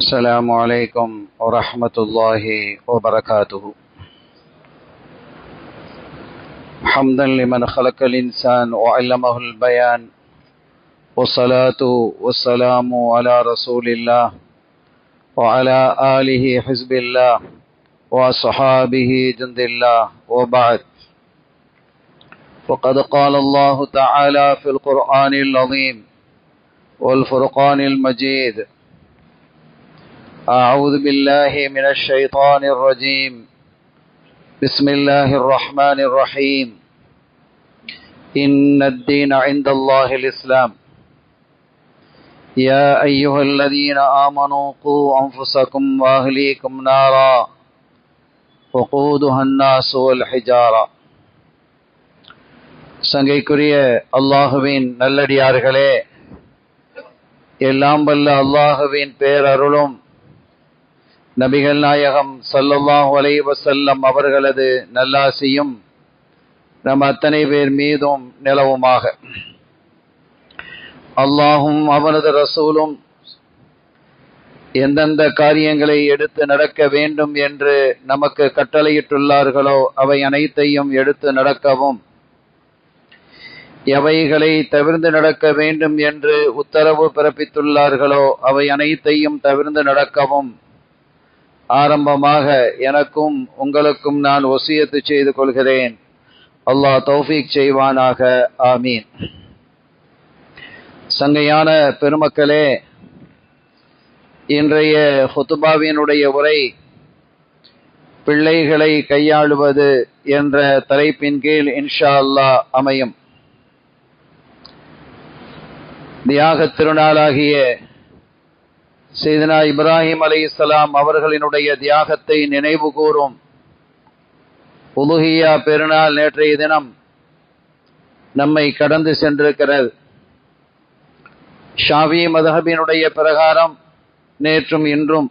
السلام عليكم ورحمة الله وبركاته. حمدا لمن خلق الإنسان وعلمه البيان، والصلاة والسلام على رسول الله وعلى آله حزب الله وأصحابه جند الله، وبعد. وقد قال الله تعالى في القرآن العظيم والفرقان المجيد: أعوذ بالله من الشيطان الرجيم، بسم الله الرحمن الرحيم. إن الدين عند الله الإسلام. يا أيها الذين آمنوا قوا أنفسكم وأهليكم نارا وقودها الناس والحجارة. சங்கைக்குரிய அல்லாஹுவின் நல்லடியார்களே, எல்லாம் வல்ல அல்லாஹுவின் பேரருளும் நபிகள் நாயகம் ஸல்லல்லாஹு அலைஹி வஸல்லம் அவர்களது நல்லாசியும் நம் அத்தனை பேர் மீதும் நிலவுமாக. அல்லாஹும் அவனது ரசூலும் எந்தெந்த காரியங்களை எடுத்து நடக்க வேண்டும் என்று நமக்கு கட்டளையிட்டுள்ளார்களோ அவை அனைத்தையும் எடுத்து நடக்கவும், எவைகளை தவிர்த்து நடக்க வேண்டும் என்று உத்தரவு பிறப்பித்துள்ளார்களோ அவை அனைத்தையும் தவிர்த்து நடக்கவும் ஆரம்பமாக எனக்கும் உங்களுக்கும் நான் வசியத்து செய்து கொள்கிறேன். அல்லாஹ் தௌஃபீக் செய்வானாக. ஆமீன். சங்கையான பெருமக்களே, இன்றைய ஹுதுபாவினுடைய உரை பிள்ளைகளை கையாளுவது என்ற தலைப்பின் கீழ் இன்ஷா அல்லாஹ் அமையும். தியாக திருநாளாகிய சையதுனா இப்ராஹிம் அலைஹிஸ்ஸலாம் அவர்களினுடைய தியாகத்தை நினைவு கூறும் உலுஹியா பெருநாள் நேற்றைய தினம் நம்மை கடந்து சென்றிருக்கிறது. ஷாஃபி மذஹபினுடைய பிரகாரம் நேற்றும் இன்றும்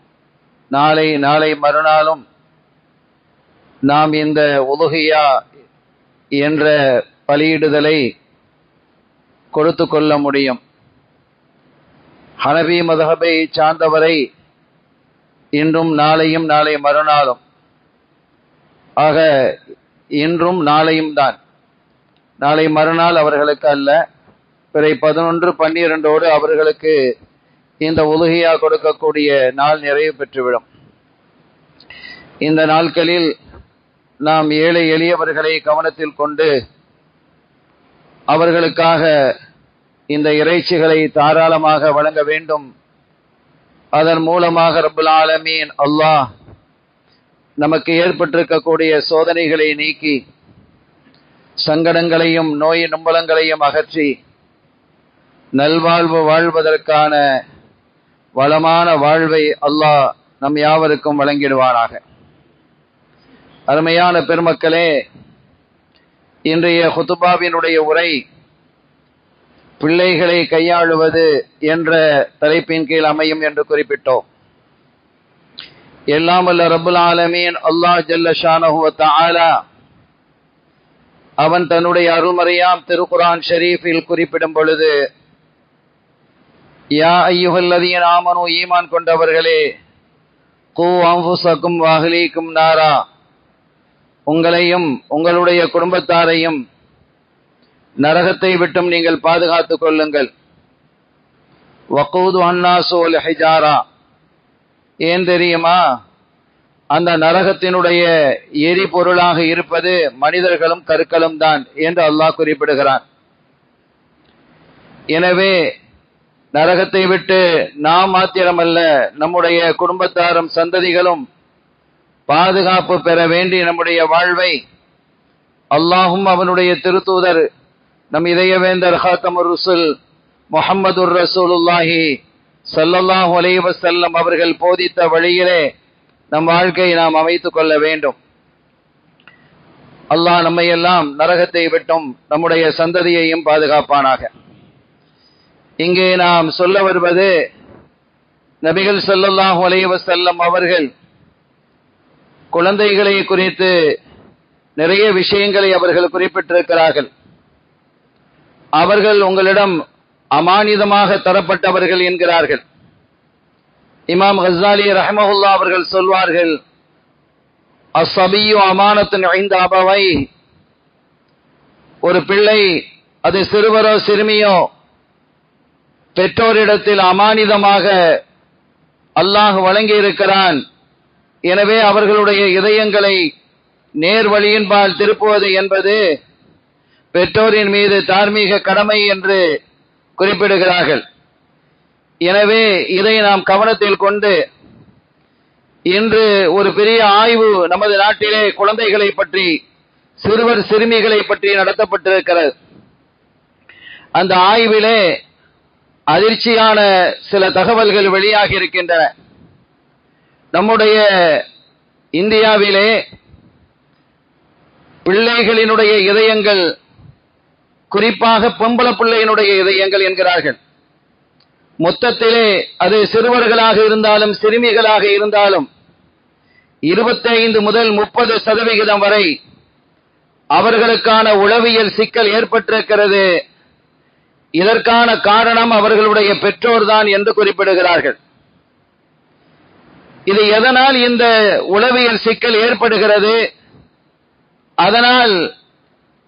நாளை மறுநாளும் நாம் இந்த உலுஹியா என்ற பலியிடுதலை கொடுத்து கொள்ள முடியும். ஹனபி மذஹபை சார்ந்தவரை இன்றும் நாளையும் நாளை மறுநாளும், ஆக இன்றும் நாளையும் தான், நாளை மறுநாள் அவர்களுக்கு அல்ல, பிறை 11, 12 அவர்களுக்கு இந்த உலுஹியா கொடுக்கக்கூடிய நாள் நிறைவு பெற்றுவிடும். இந்த நாட்களில் நாம் ஏழை எளியவர்களை கவனத்தில் கொண்டு அவர்களுக்காக இந்த இறைச்சிகளை தாராளமாக வழங்க வேண்டும். அதன் மூலமாக ரப்புல் ஆலமீன் அல்லாஹ் நமக்கு ஏற்பட்டிருக்கக்கூடிய சோதனைகளை நீக்கி, சங்கடங்களையும் நோய் நும்பலங்களையும் அகற்றி நல்வாழ்வு வாழ்வதற்கான வளமான வாழ்வை அல்லாஹ் நம் யாவருக்கும் வழங்கிடுவானாக. அருமையான பெருமக்களே, இன்றைய ஹுதுபாவினுடைய உரை பிள்ளைகளை கையாளுவது என்ற தலைப்பின் கீழ் அமையும் என்று குறிப்பிட்டோம். எல்லாம் வல்ல ரப்புல் ஆலமீன் அல்லாஹ் ஜல்ல ஷானஹு வ தஆலா அவன் தன்னுடைய அருள்மறையாம் திருக்குர்ஆன் ஷரீஃபில் குறிப்பிடும் பொழுது, யா அய்யுஹல்லதீன ஆமனு, ஈமான் கொண்டவர்களே, கூ அன்ஃபுஸக்கும் வ அஹ்லீக்கும் நாரா, உங்களையும் உங்களுடைய குடும்பத்தாரையும் நரகத்தை விட்டும் நீங்கள் பாதுகாத்துக் கொள்ளுங்கள். வகூது அன்னாசு வல் ஹிஜாரா, ஏன் தெரியுமா? அந்த நரகத்தினுடைய எரிபொருளாக இருப்பது மனிதர்களும் கற்களும் தான் என்று அல்லாஹ் குறிப்பிடுகிறான். எனவே நரகத்தை விட்டு நாம் மாத்திரமல்ல, நம்முடைய குடும்பத்தாரும் சந்ததிகளும் பாதுகாப்பு பெற வேண்டி நம்முடைய வாழ்வை அல்லாஹும் அவனுடைய திருத்தூதர் நம் இதயவேந்தர் ஹாத்தமுர் ருசுல் முஹம்மதுர் ரசூலுல்லாஹி ஸல்லல்லாஹு அலைஹி வஸல்லம் அவர்கள் போதித்த வழியிலே நம் வாழ்க்கையை நாம் அமைத்துக் கொள்ள வேண்டும். அல்லாஹ் நம்மையெல்லாம் நரகத்தை விட்டும் நம்முடைய சந்ததியையும் பாதுகாப்பானாக. இங்கே நாம் சொல்ல வருவது, நபிகள் ஸல்லல்லாஹு அலைஹி வஸல்லம் அவர்கள் குழந்தைகளை குறித்து நிறைய விஷயங்களை அவர்கள் குறிப்பிட்டிருக்கிறார்கள். அவர்கள் உங்களிடம் அமானிதமாக தரப்பட்டவர்கள் என்கிறார்கள். இமாம் கஸ்ஸாலி ரஹ்மஹுல்லாஹ் அவர்கள் சொல்வார்கள், அஸ்ஸபியு அமானத்துன் இன்த அபவை, ஒரு பிள்ளை அது சிறுவரோ சிறுமியோ பெற்றோரிடத்தில் அமானிதமாக அல்லாஹ் வழங்கி இருக்கிறான். எனவே அவர்களுடைய இதயங்களை நேர்வழியின்பால் திருப்புவது என்பது பெற்றோரின் மீது தார்மீக கடமை என்று குறிப்பிடுகிறார்கள். எனவே இதை நாம் கவனத்தில் கொண்டு, இன்று ஒரு பெரிய ஆய்வு நமது நாட்டிலே குழந்தைகளை பற்றி, சிறுவர் சிறுமிகளை பற்றி நடத்தப்பட்டிருக்கிறது. அந்த ஆய்விலே அதிர்ச்சியான சில தகவல்கள் வெளியாகி இருக்கின்றன. நம்முடைய இந்தியாவிலே பிள்ளைகளினுடைய இதயங்கள், குறிப்பாக பொம்பளை பிள்ளையினுடைய இதயங்கள் என்கிறார்கள், மொத்தத்திலே அது சிறுவர்களாக இருந்தாலும் சிறுமிகளாக இருந்தாலும் 25 முதல் 30% வரை அவர்களுக்கான உளவியல் சிக்கல் ஏற்பட்டிருக்கிறது. இதற்கான காரணம் அவர்களுடைய பெற்றோர்தான் என்று குறிப்பிடுகிறார்கள். இது எதனால் இந்த உளவியல் சிக்கல் ஏற்படுகிறது, அதனால்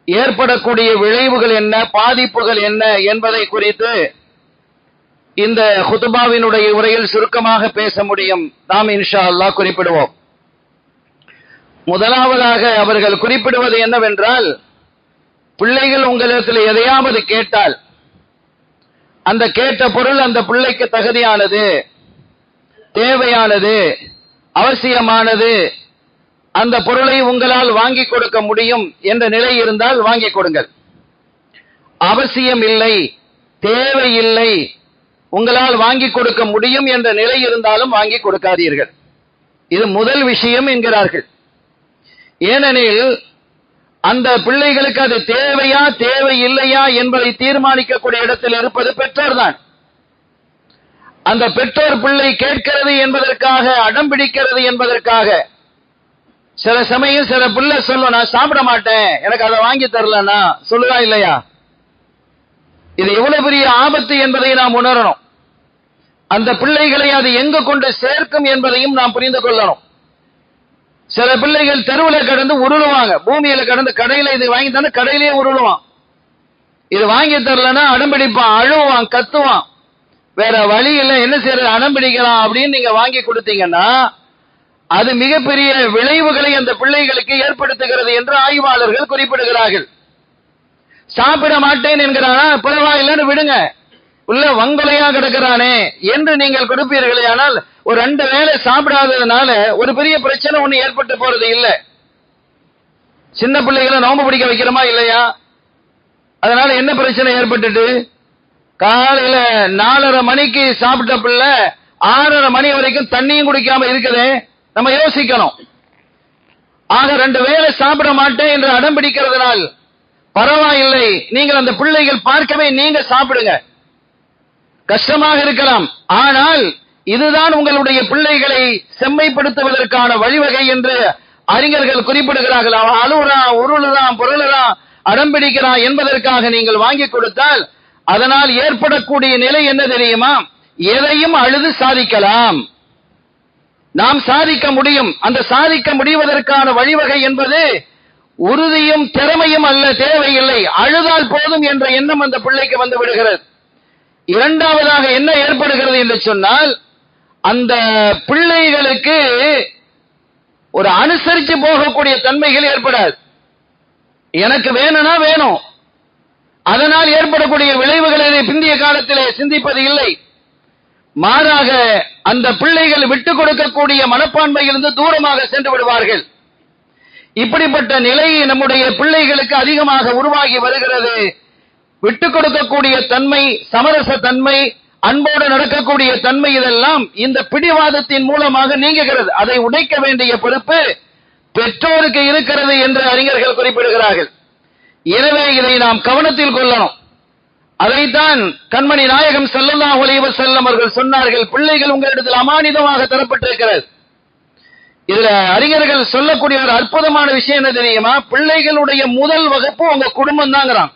ஏற்படக்கூடிய விளைவுகள் என்ன, பாதிப்புகள் என்ன என்பதை குறித்து இந்த குதுபாவினுடைய உரையில் சுருக்கமாக பேச முடியும். நாம் இன்ஷா அல்லாஹ் குறிப்பிடுவோம். முதலாவதாக அவர்கள் குறிப்பிடுவது என்னவென்றால், பிள்ளைகள் உங்களிடத்தில் எதையாவது கேட்டால் அந்த கேட்ட பொருள் அந்த பிள்ளைக்கு தகுதியானது, தேவையானது, அவசியமானது, அந்த பொருளை உங்களால் வாங்கி கொடுக்க முடியும் என்ற நிலை இருந்தால் வாங்கி கொடுங்கள். அவசியம் இல்லை, தேவையில்லை, உங்களால் வாங்கி கொடுக்க முடியும் என்ற நிலை இருந்தாலும் வாங்கி கொடுக்காதீர்கள். இது முதல் விஷயம் என்கிறார்கள். ஏனெனில் அந்த பிள்ளைகளுக்கு அது தேவையா தேவை இல்லையா என்பதை தீர்மானிக்கக்கூடிய இடத்தில் இருப்பது பெற்றோர் தான். அந்த பெற்றோர் பிள்ளை கேட்கிறது என்பதற்காக, அடம் பிடிக்கிறது என்பதற்காக, சில சமயம் சில பிள்ளை சொல்லும், நான் சாப்பிட மாட்டேன், எனக்கு அதை வாங்கி தரலன்னா சொல்லுவா இல்லையா? இது எவ்வளவு பெரிய ஆபத்து என்பதை நாம் உணரணும். அந்த பிள்ளைகளை அது எங்கு கொண்டு சேர்க்கும் என்பதையும் நாம் புரிந்து கொள்ளணும். சில பிள்ளைகள் தெருவில் கடந்து உருளுவாங்க, பூமியில கடந்து கடையில இது வாங்கி தானே கடையிலேயே உருளுவான். இது வாங்கி தரலன்னா அடம்பிடிப்பான், அழுவான், கத்துவான். வேற வழி இல்லை, என்ன செய்யறது, அடம்பிடிக்கலாம் அப்படின்னு நீங்க வாங்கி கொடுத்தீங்கன்னா அது மிகப்பெரிய விளைவுகளை அந்த பிள்ளைகளுக்கு ஏற்படுத்துகிறது என்று ஆய்வாளர்கள் குறிப்பிடுகிறார்கள். சாப்பிட மாட்டேன் என்கிறானா, பரவாயில்லைன்னு விடுங்க, உள்ள வங்கலையா கிடக்கிறானே என்று நீங்கள் கொடுப்பீர்களே. ஆனால் ஒரு 2 வேளை சாப்பிடாததுனால ஒரு பெரிய பிரச்சனை ஒண்ணு ஏற்பட்டு போறது இல்லை. சின்ன பிள்ளைகளை நோம்பு பிடிக்க வைக்கிறோமா இல்லையா? அதனால என்ன பிரச்சனை ஏற்பட்டுட்டு, காலையில 4:30 மணிக்கு சாப்பிட்ட பிள்ளை 6:30 மணி வரைக்கும் தண்ணியும் குடிக்காம இருக்குதே, நம்ம யோசிக்கணும். ஆக 2 வேளை சாப்பிட மாட்டேன் என்று அடம் பிடிக்கிறதுனால் பரவாயில்லை, நீங்கள் அந்த பிள்ளைகள் பார்க்கவே நீங்க சாப்பிடுங்க, கஷ்டமாக இருக்கலாம், ஆனால் இதுதான் உங்களுடைய பிள்ளைகளை செம்மைப்படுத்துவதற்கான வழிவகை என்று அறிஞர்கள் குறிப்பிடுகிறார்கள். அவன் அழுகுறான், உருளுறான், பொருளுறான், அடம் பிடிக்கிறான் என்பதற்காக நீங்கள் வாங்கி கொடுத்தால் அதனால் ஏற்படக்கூடிய நிலை என்ன தெரியுமா? எதையும் அழுது சாதிக்கலாம், நாம் சாதிக்க முடியும். அந்த சாதிக்க முடிவதற்கான வழிவகை என்பது உறுதியும் திறமையும் அல்ல, தேவையில்லை, அழுதால் போதும் என்ற எண்ணம் அந்த பிள்ளைக்கு வந்து விடுகிறது. இரண்டாவதாக என்ன ஏற்படுகிறது என்று சொன்னால், அந்த பிள்ளைகளுக்கு ஒரு அனுசரித்து போகக்கூடிய தன்மைகள் ஏற்படாது. எனக்கு வேணும்னா வேணும், அதனால் ஏற்படக்கூடிய விளைவுகளை பிந்திய காலத்திலே சிந்திப்பது இல்லை. மாறாக அந்த பிள்ளைகள் விட்டுக் கொடுக்கக்கூடிய மனப்பான்மையிலிருந்து தூரமாக சென்று விடுவார்கள். இப்படிப்பட்ட நிலை நம்முடைய பிள்ளைகளுக்கு அதிகமாக உருவாகி வருகிறது. விட்டுக் கொடுக்கக்கூடிய தன்மை, சமரச தன்மை, அன்போடு நடக்கக்கூடிய தன்மை, இதெல்லாம் இந்த பிடிவாதத்தின் மூலமாக நீங்குகிறது. அதை உடைக்க வேண்டிய பொறுப்பு பெற்றோருக்கு இருக்கிறது என்று அறிஞர்கள் குறிப்பிடுகிறார்கள். எனவே இதை நாம் கவனத்தில் கொள்ளணும். அதைத்தான் கண்மணி நாயகம் ஸல்லல்லாஹு அலைஹி வஸல்லம் அவர்கள் சொன்னார்கள், பிள்ளைகள் உங்களிடத்தில் அமானிதமாக தரப்பட்டிருக்கிறது. இதுல அறிஞர்கள் சொல்லக்கூடிய ஒரு அற்புதமான விஷயம் என்ன தெரியுமா? பிள்ளைகளுடைய முதல் வகுப்பு உங்க குடும்பம் தாங்கிறான்.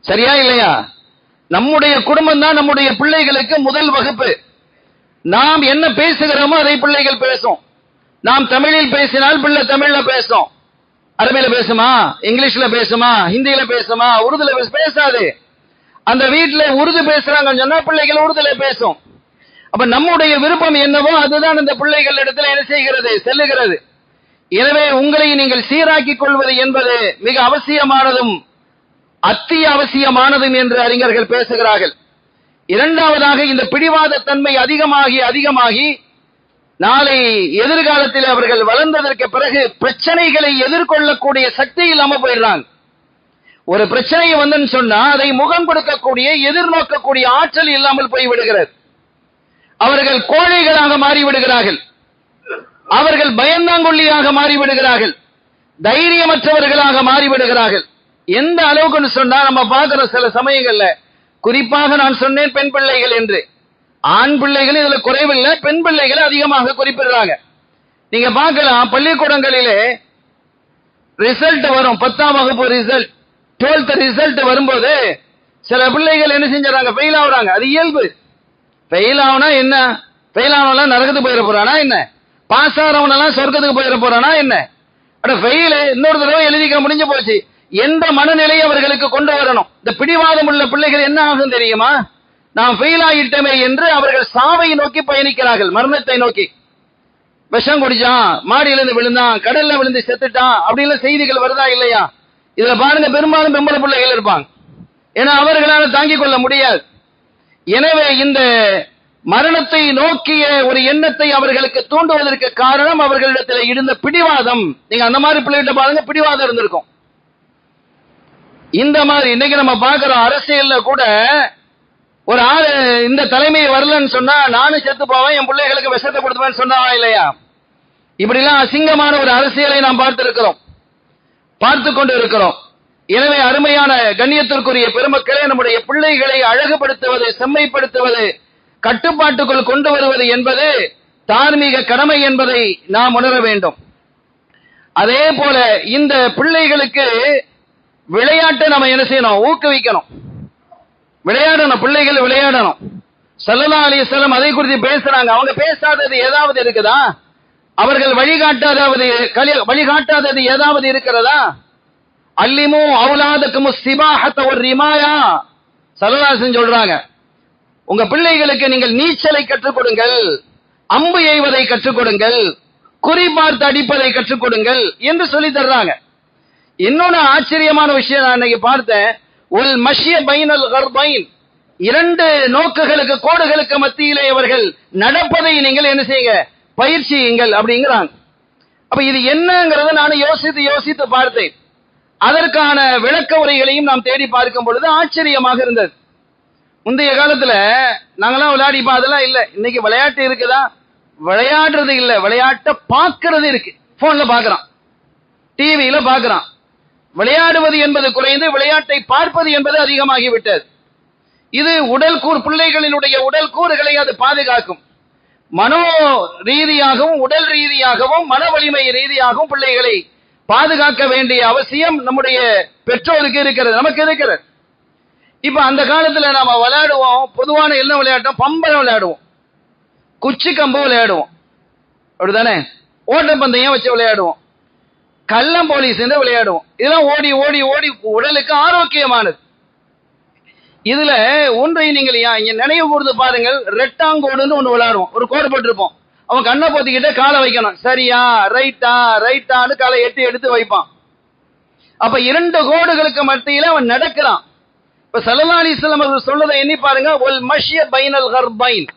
சரியா இல்லையா? நம்முடைய குடும்பம் தான் நம்முடைய பிள்ளைகளுக்கு முதல் வகுப்பு. நாம் என்ன பேசுகிறோமோ அதை பிள்ளைகள் பேசும். நாம் தமிழில் பேசினால் பிள்ளை தமிழ்ல பேசும். அரபியில பேசுமா, இங்கிலீஷ்ல பேசுமா, ஹிந்தியில பேசுமா, உருதுல பேசாது. அந்த வீட்டுல உருது பேசுறாங்கன்னு சொன்னா பிள்ளைகள் உருதுல பேசும். அப்ப நம்முடைய விருப்பம் என்னவோ அதுதான் அந்த பிள்ளைகள் இடத்துல என்ன செய்கிறது, செல்லுகிறது. எனவே உங்களை நீங்கள் சீராக்கிக் கொள்வது என்பது மிக அவசியமானதும் அத்தியாவசியமானதும் என்று அறிஞர்கள் பேசுகிறார்கள். இரண்டாவதாக, இந்த பிடிவாத தன்மை அதிகமாகி நாளை எதிர்காலத்தில் அவர்கள் வளர்ந்ததற்கு பிறகு பிரச்சனைகளை எதிர்கொள்ளக்கூடிய சக்தி இல்லாம போயிடுறாங்க. ஒரு பிரச்சனை வந்துன்னு சொன்னா அதை முகம் கொடுக்கக்கூடிய எதிர்நோக்கக்கூடிய ஆற்றல் இல்லாமல் போய்விடுகிறது. அவர்கள் கோழைகளாக மாறிவிடுகிறார்கள். அவர்கள் பயந்தாங்கொல்லியாக மாறிவிடுகிறார்கள். தைரியமற்றவர்களாக மாறிவிடுகிறார்கள். எந்த அளவுக்கு சொன்னா நம்ம பார்க்கிற சில சமயங்கள்ல, குறிப்பாக நான் சொன்னேன் பெண் பிள்ளைகள் என்று, ஆண் பிள்ளைகள் இதுல குறைவில்லை, பெண் பிள்ளைகள் அதிகமாக குறிப்பிடுறாங்க. நீங்க பார்க்கலாம், பள்ளிக்கூடங்களிலே ரிசல்ட் வரும், 10ஆம் வகுப்பு ரிசல்ட், 12th ரிசல்ட் வரும்போது சில பிள்ளைகள் என்ன செஞ்சாங்க, ஃபெயில் ஆகுறாங்க. அது இயல்பு. ஃபெயில் ஆகுனா என்ன, ஃபெயில் ஆனவெல்லாம் நரகத்துக்கு போயிட போறானா என்ன, பாஸ் ஆகிறவனெல்லாம் சொர்க்கத்துக்கு போயிட போறானா என்ன, அட ஃபெயில் இன்னொரு தடவை எழுதிக்க முடிஞ்சு போச்சு என்ற மனநிலையை அவர்களுக்கு கொண்டு வரணும். இந்த பிடிவாதம் உள்ள பிள்ளைகள் என்ன ஆகும் தெரியுமா, நாம் ஃபெயில் ஆகிட்டமே என்று அவர்கள் சாவை நோக்கி பயணிக்கிறார்கள், மரணத்தை நோக்கி. விஷம் குடிச்சான், மாடியிலிருந்து விழுந்தான், கடல்ல விழுந்து செத்துட்டான் அப்படின்னு செய்திகள் வருதா இல்லையா? இதுல பாருங்க, பெரும்பாலும் பெம்பளை பிள்ளைகள் இருப்பாங்க. ஏன்னா அவர்களால் தாங்கிக் கொள்ள முடியாது. எனவே இந்த மரணத்தை நோக்கிய ஒரு எண்ணத்தை அவர்களுக்கு தூண்டுவதற்கு காரணம் அவர்களிடத்தில் இருந்த பிடிவாதம். நீங்க அந்த மாதிரி பிள்ளைகிட்ட பாருங்க, பிடிவாதம் இருந்திருக்கும். இந்த மாதிரி இன்னைக்கு நம்ம பார்க்கிறோம், அரசியல்ல கூட ஒரு ஆளு இந்த தலைமை வரலன்னு சொன்னா நானும் செத்து போவேன், என் பிள்ளைகளுக்கு விஷத்தை கொடுத்துவேன்னு சொன்னா இல்லையா? இப்படிலாம் அசிங்கமான ஒரு அரசியலை நாம் பார்த்து கொண்டு இருக்கிறோம். எனவே அருமையான கண்ணியத்திற்குரிய பெருமக்களே, நம்முடைய பிள்ளைகளை அழகுபடுத்துவது, செம்மைப்படுத்துவது, கட்டுப்பாட்டுக்குள் கொண்டு வருவது என்பது தார்மீக கடமை என்பதை நாம் உணர வேண்டும். அதே போல இந்த பிள்ளைகளுக்கு விளையாட்டை நம்ம என்ன செய்யணும், ஊக்குவிக்கணும். விளையாடணும், பிள்ளைகள் விளையாடணும். ஸல்லல்லாஹு அலைஹி வஸல்லம் அதை குறித்து பேசுறாங்க. அவங்க பேசாதது ஏதாவது இருக்குதா? அவர்கள் வழிகாட்டாதது ஏதாவது இருக்கிறதா? அல்லிமு அவுலாதக்கும் சிபாஹத வ ரிமாயா, ஸல்லல்லாஹு அலைஹி சொல்றாங்க, உங்க பிள்ளைகளுக்கு நீங்கள் நீச்சலை கற்றுக் கொடுங்கள், அம்பு எய்வதை கற்றுக் கொடுங்கள், குறி பார்த்து அடிப்பதை கற்றுக் கொடுங்கள் என்று சொல்லி தர்றாங்க. இன்னொன்னு ஆச்சரியமான விஷயம் நான் இன்னைக்கு பார்த்தேன், உல் மஷ்ய பைனல் கர்பைன், இரண்டு நோக்குகளுக்கு, கோடுகளுக்கு மத்தியிலே அவர்கள் நடப்பதை நீங்கள் என்ன செய்யுங்க, பயிற்சியுங்கள் அப்படிங்கிறாங்க. அப்ப இது என்னங்கிறத நான் யோசித்து பார்த்தேன். அதற்கான விளக்க உரைகளையும் நாம் தேடி பார்க்கும் பொழுது ஆச்சரியமாக இருந்தது. முந்தைய காலத்துல நாங்களாம் விளையாடிப்பா, அதெல்லாம் இல்ல. இன்னைக்கு விளையாட்டு இருக்குதா? விளையாடுறது இல்ல, விளையாட்ட பார்க்கறது இருக்கு. போன்ல பாக்குறான், டிவியில பாக்குறான். விளையாடுவது என்பது குறைந்து விளையாட்டை பார்ப்பது என்பது அதிகமாகிவிட்டது. இது பிள்ளைகளினுடைய உடல் கூறுகளை அது பாதுகாக்கும். மனோ ரீதியாகவும் உடல் ரீதியாகவும் மன வலிமை ரீதியாகவும் பிள்ளைகளை பாதுகாக்க வேண்டிய அவசியம் நம்முடைய பெற்றோருக்கு இருக்கிறது, நமக்கு இருக்கிறது. இப்ப அந்த காலத்துல நாம விளையாடுவோம், பொதுவான என்ன விளையாட்டம், பம்பரம் விளையாடுவோம், குச்சி கம்பு விளையாடுவோம், அப்படித்தானே? ஓட்டப்பந்தயம் வச்சு விளையாடுவோம், கள்ளம் போலீஸ் என்று விளையாடுவோம். இதெல்லாம் ஓடி ஓடி ஓடி உடலுக்கு ஆரோக்கியமானது. இதுல ஒன்றை நீங்கள் இங்க நினைவு கூர்ந்து பாருங்கள், ரெட்டாங்கோடுன்னு ஒண்ணு விளையாடுவோம். ஒரு கோடு போட்டிருப்போம், அவன் கண்ணை பொத்திக்கிட்ட காலை வைக்கணும், சரியா ரைட்டான்னு காலை எடுத்து வைப்பான். அப்ப இரண்டு கோடுகளுக்கு மத்தியில அவன் நடக்கிறான். இப்ப ஸல்லல்லாஹு அலைஹி வஸல்லம் அவர்கள் சொல்றதை எண்ணி பாருங்க, ஒல் மஷ்ய பைனல் கர்பைன்,